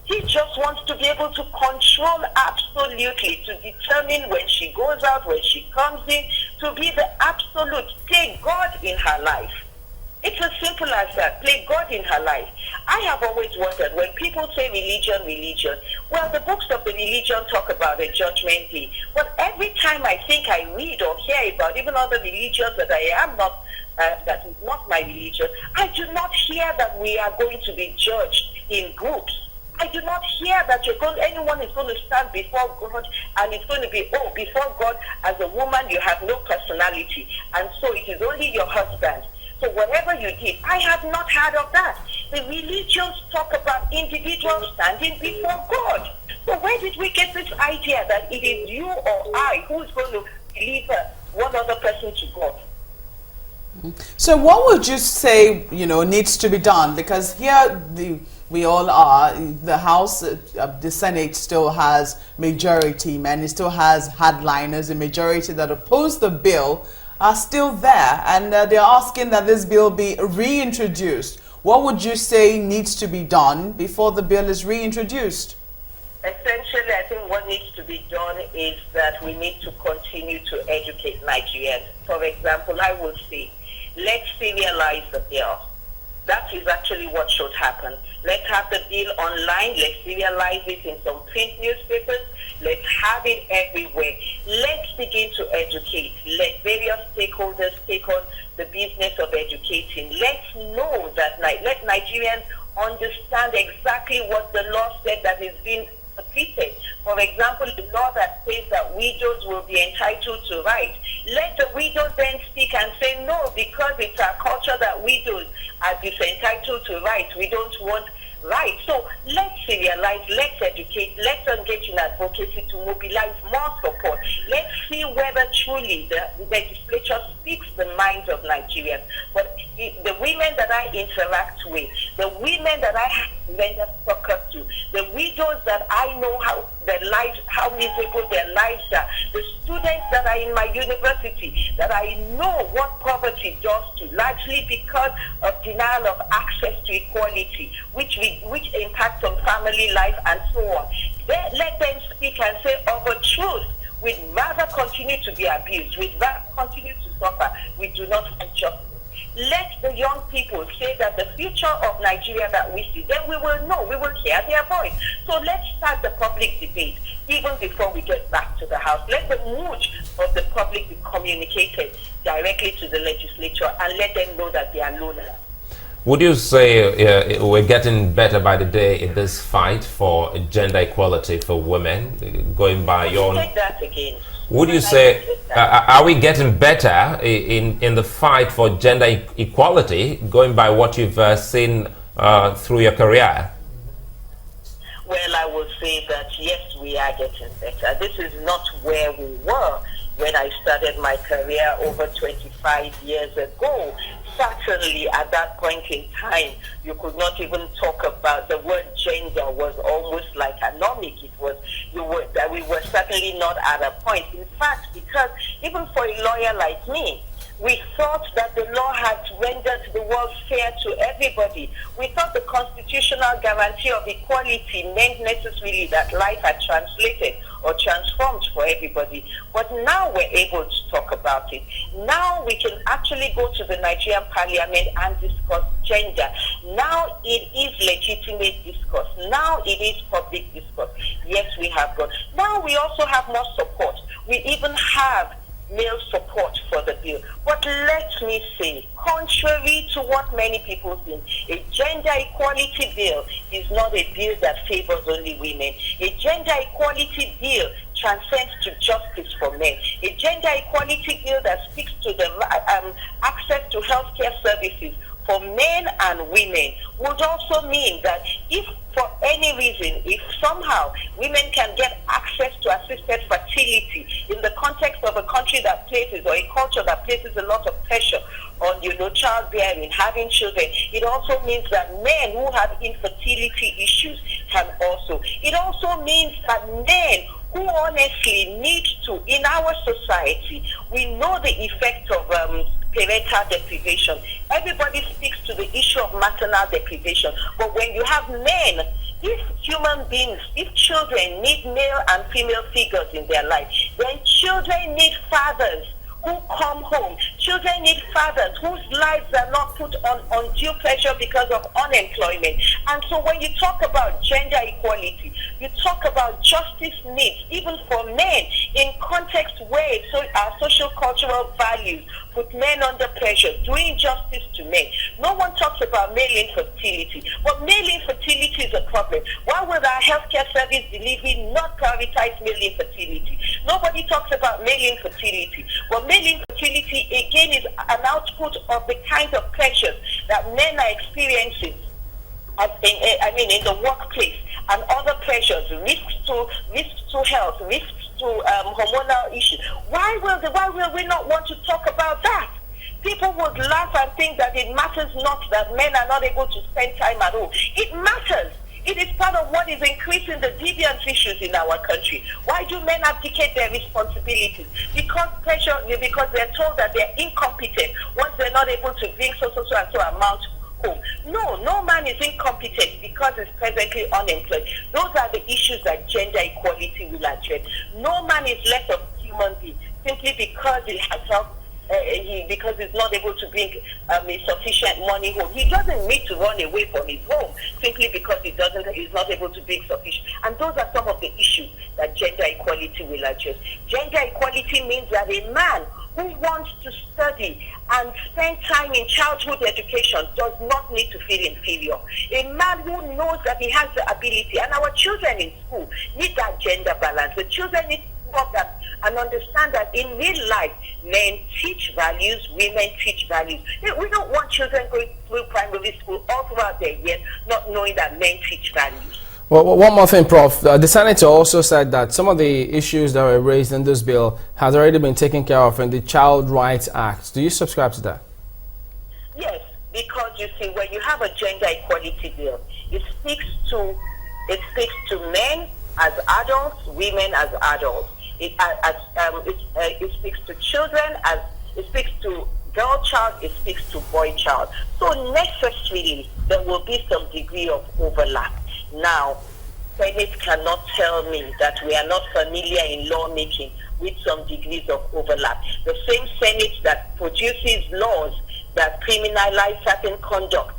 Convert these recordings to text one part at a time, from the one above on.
He just wants to be able to control absolutely, to determine when she goes out, when she comes in, to be the absolute, play God in her life. It's as simple as that. Play God in her life. I have always wondered, when people say religion, well, the books of the religion talk about a judgment day. But every time I think I read or hear about even other religions that I am not, that is not my religion, I do not hear that we are going to be judged in groups. I do not hear that anyone is going to stand before God and it's going to be, before God, as a woman, you have no personality. And so it is only your husband. So whatever you did, I have not heard of that. The religions talk about individuals standing before God. So where did we get this idea that it is you or I who is going to deliver one other person to God? So what would you say, needs to be done? Because here we all are, the House, the Senate still has majority, and it still has hardliners. The majority that oppose the bill are still there, and they're asking that this bill be reintroduced. What would you say needs to be done before the bill is reintroduced? Essentially, I think what needs to be done is that we need to continue to educate Nigerians. For example, I would say, let's serialize the bill. That is actually what should happen. Let's have the bill online. Let's serialize it in some print newspapers. Let's have it everywhere. Let's begin to educate. Let various stakeholders take on the business of educating. Let's know that, let Nigerians understand exactly what the law said that is being repeated. For example, the law that says that widows will be entitled to rights. Let the widows then speak and say, no, because it's our culture that widows are disentitled to rights. We don't want rights. So let's serialize, let's educate, let's engage in advocacy to mobilize more support. Let's see whether truly the legislature speaks the minds of Nigerians. But the women that I interact with, the women that I have rendered succor to, the widows that I know how miserable their lives are, the students that are in my university, that I know what poverty does to, largely because of denial of access to equality, which impacts on family life and so on. Let them speak and say, of a truth, we'd rather continue to be abused, we'd rather continue to suffer, we do not want justice. Let the young people say that the future of Nigeria that we see, then we will know, we will hear their voice. So let's start the public debate even before we get back to the House. Let the mood of the public be communicated directly to the legislature and let them know that they are lonely. Would you say we're getting better by the day in this fight for gender equality for women, going by your... Take that again. Would you say, are we getting better in the fight for gender equality, going by what you've seen through your career? Well, I would say that yes, we are getting better. This is not where we were when I started my career over 25 years ago. Certainly at that point in time, you could not even talk about the word gender, was almost like anomic. We were certainly not at a point. In fact, because even for a lawyer like me, we thought that the law had rendered the world fair to everybody. We thought the constitutional guarantee of equality meant necessarily that life had translated or transformed for everybody. But now we're able to talk about it. Now we can actually go to the Nigerian parliament and discuss gender. Now it is legitimate discourse. Now it is public discourse. Yes, we have got. Now we also have more support. We even have male support for the bill. But let me say, contrary to what many people think, a gender equality bill is not a bill that favors only women. A gender equality bill transcends to justice for men. A gender equality bill that speaks to the access to healthcare services for men and women would also mean that if for any reason, if somehow women can get access to assisted fertility in the context of a country that places, or a culture that places a lot of pressure on, childbearing, having children, it also means that men who have infertility issues can also. It also means that men who honestly need to, in our society, we know the effect of parental deprivation. Everybody speaks to the issue of maternal deprivation, but when you have men, if human beings, if children need male and female figures in their life, then children need fathers who come home. Children need fathers whose lives are not put on undue pressure because of unemployment. And so when you talk about gender equality, you talk about justice needs, even for men, in context where our social cultural values put men under pressure, doing justice to men. No one talks about male infertility, but male infertility is a problem. Why would our healthcare service delivery not prioritize male infertility? Nobody talks about male infertility. But male infertility, again, is an output of the kind of pressures that men are experiencing in the workplace, and other pressures, risks to health, risks to hormonal issues. Why will we not want to talk about that? People would laugh and think that it matters not that men are not able to spend time at home. It matters. It is part of what is increasing the deviance issues in our country. Why do men abdicate their responsibilities? Because they're told that they're incompetent once they're not able to bring so amount home. No man is incompetent because he's presently unemployed. Those are the issues that gender equality will address. No man is less of a human being simply because he has helped. Because he's not able to bring sufficient money home. He doesn't need to run away from his home simply because he's not able to bring sufficient. And those are some of the issues that gender equality will address. Gender equality means that a man who wants to study and spend time in childhood education does not need to feel inferior. A man who knows that he has the ability, and our children in school need that gender balance. The children need to know that and understand that in real life, men teach values, women teach values. We don't want children going through primary school all throughout their years not knowing that men teach values. Well, one more thing, Prof. The Senator also said that some of the issues that were raised in this bill has already been taken care of in the Child Rights Act. Do you subscribe to that? Yes, because you see, when you have a gender equality bill, it speaks to men as adults, women as adults. It speaks to children as it speaks to girl child, it speaks to boy child. So necessarily there will be some degree of overlap. Now, Senate cannot tell me that we are not familiar in lawmaking with some degrees of overlap. The same Senate that produces laws that criminalize certain conduct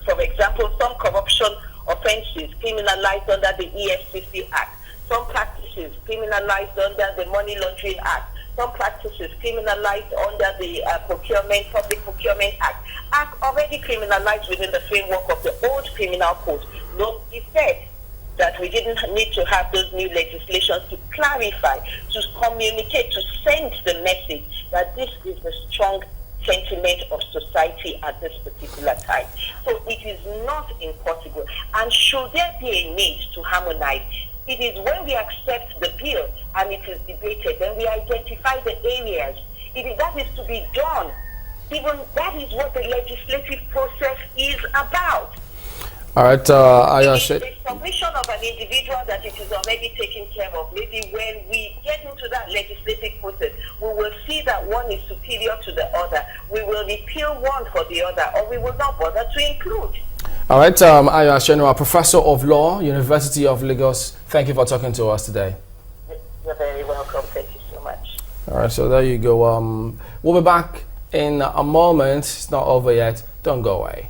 for example, some corruption offenses criminalized under the EFCC Act. Some practices criminalized under the Money Laundering Act. Some practices criminalized under the Public Procurement Act. Already criminalized within the framework of the old criminal code. Nobody said that we didn't need to have those new legislations to clarify, to communicate, to send the message that this is the strong sentiment of society at this particular time. So it is not impossible. And should there be a need to harmonize, it is when we accept the bill and it is debated, then we identify the areas. That is to be done. Even that is what the legislative process is about. All right, the submission of an individual that it is already taken care of. Maybe when we get into that legislative process, we will see that one is superior to the other. We will repeal one for the other, or we will not bother to include. All right, Ayo Atsenuwa, Professor of Law, University of Lagos. Thank you for talking to us today. You're very welcome. Thank you so much. All right, so there you go. We'll be back in a moment. It's not over yet. Don't go away.